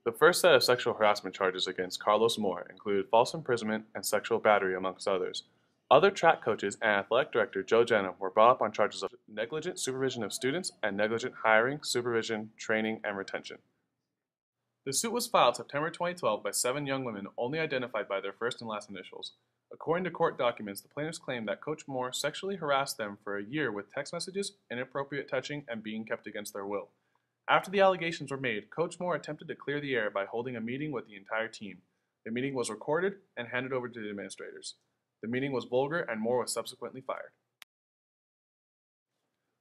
The first set of sexual harassment charges against Carlos Moore included false imprisonment and sexual battery, amongst others. Other track coaches and athletic director Joe Jenna were brought up on charges of negligent supervision of students and negligent hiring, supervision, training, and retention. The suit was filed September 2012 by 7 young women only identified by their first and last initials. According to court documents, the plaintiffs claimed that Coach Moore sexually harassed them for a year with text messages, inappropriate touching, and being kept against their will. After the allegations were made, Coach Moore attempted to clear the air by holding a meeting with the entire team. The meeting was recorded and handed over to the administrators. The meeting was vulgar and Moore was subsequently fired.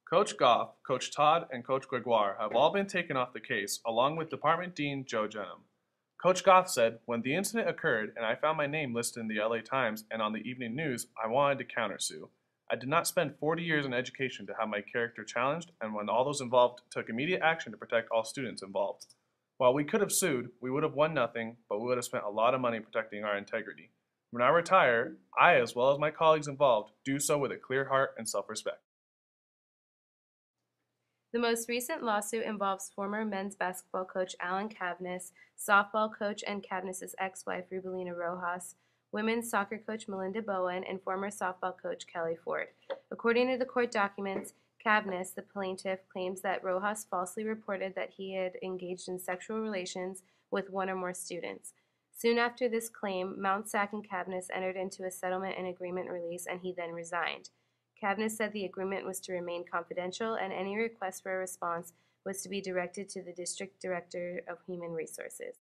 Coach Goff, Coach Todd, and Coach Gregoire have all been taken off the case, along with Department Dean Joe Jenham. Coach Goff said, "When the incident occurred and I found my name listed in the LA Times and on the evening news, I wanted to countersue. I did not spend 40 years in education to have my character challenged, and when all those involved took immediate action to protect all students involved. While we could have sued, we would have won nothing, but we would have spent a lot of money protecting our integrity. When I retire, I, as well as my colleagues involved, do so with a clear heart and self-respect." The most recent lawsuit involves former men's basketball coach Alan Cavness, softball coach and Cavness's ex-wife Rubelina Rojas, women's soccer coach Melinda Bowen, and former softball coach Kelly Ford. According to the court documents, Cavness, the plaintiff, claims that Rojas falsely reported that he had engaged in sexual relations with one or more students. Soon after this claim, Mount Sac and Cavness entered into a settlement and agreement release, and he then resigned. Cavness said the agreement was to remain confidential, and any request for a response was to be directed to the District Director of Human Resources.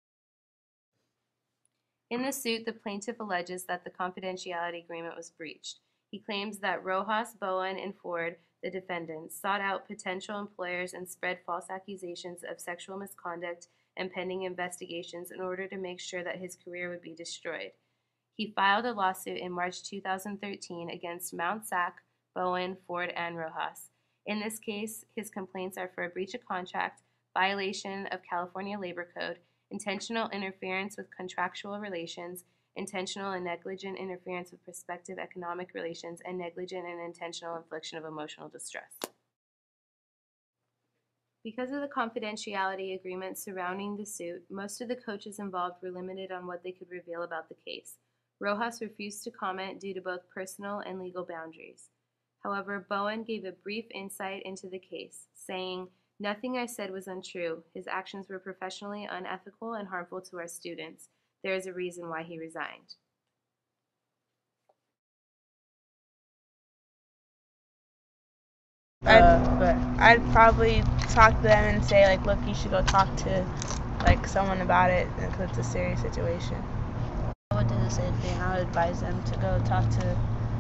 In the suit, the plaintiff alleges that the confidentiality agreement was breached. He claims that Rojas, Bowen, and Ford, the defendants, sought out potential employers and spread false accusations of sexual misconduct and pending investigations in order to make sure that his career would be destroyed. He filed a lawsuit in March 2013 against Mount Sac, Bowen, Ford, and Rojas. In this case, his complaints are for a breach of contract, violation of California Labor Code, intentional interference with contractual relations, intentional and negligent interference with prospective economic relations, and negligent and intentional infliction of emotional distress. Because of the confidentiality agreement surrounding the suit, most of the coaches involved were limited on what they could reveal about the case. Rojas refused to comment due to both personal and legal boundaries. However, Bowen gave a brief insight into the case, saying, "Nothing I said was untrue. His actions were professionally unethical and harmful to our students. There is a reason why he resigned." I'd probably talk to them and say, like, look, you should go talk to, like, someone about it because it's a serious situation. I would do the same thing. I would advise them to go talk to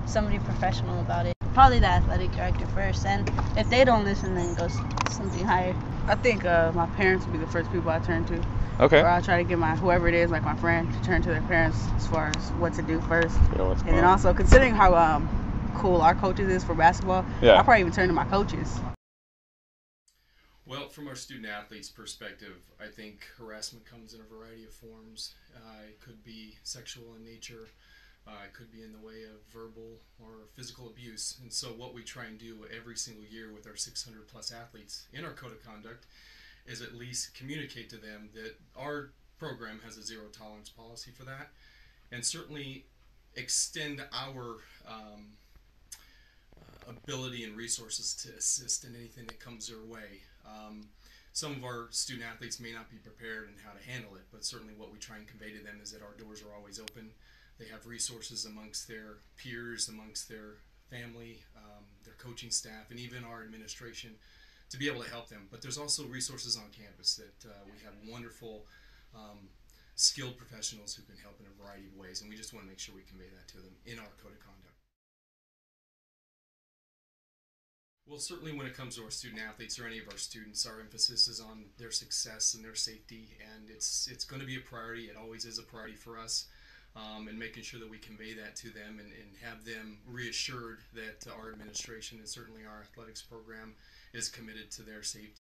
somebody professional about it. Probably the athletic director first, and if they don't listen, then go something higher. I think my parents would be the first people I turn to. Okay. Or I'll try to get whoever it is, like my friend, to turn to their parents as far as what to do first. What's And going then on. also, considering how cool our coaches is for basketball, Yeah. I'll probably even turn to my coaches. Well, from our student athlete's perspective, I think harassment comes in a variety of forms. It could be sexual in nature. It could be in the way of verbal or physical abuse. And so what we try and do every single year with our 600 plus athletes in our code of conduct is at least communicate to them that our program has a zero tolerance policy for that, and certainly extend our ability and resources to assist in anything that comes their way. Some of our student athletes may not be prepared in how to handle it, but certainly what we try and convey to them is that our doors are always open. They have resources amongst their peers, amongst their family, their coaching staff, and even our administration to be able to help them. But there's also resources on campus that we have wonderful, skilled professionals who can help in a variety of ways, and we just want to make sure we convey that to them in our code of conduct. Well, certainly when it comes to our student athletes or any of our students, our emphasis is on their success and their safety, and it's going to be a priority. It always is a priority for us, and making sure that we convey that to them and have them reassured that our administration and certainly our athletics program is committed to their safety.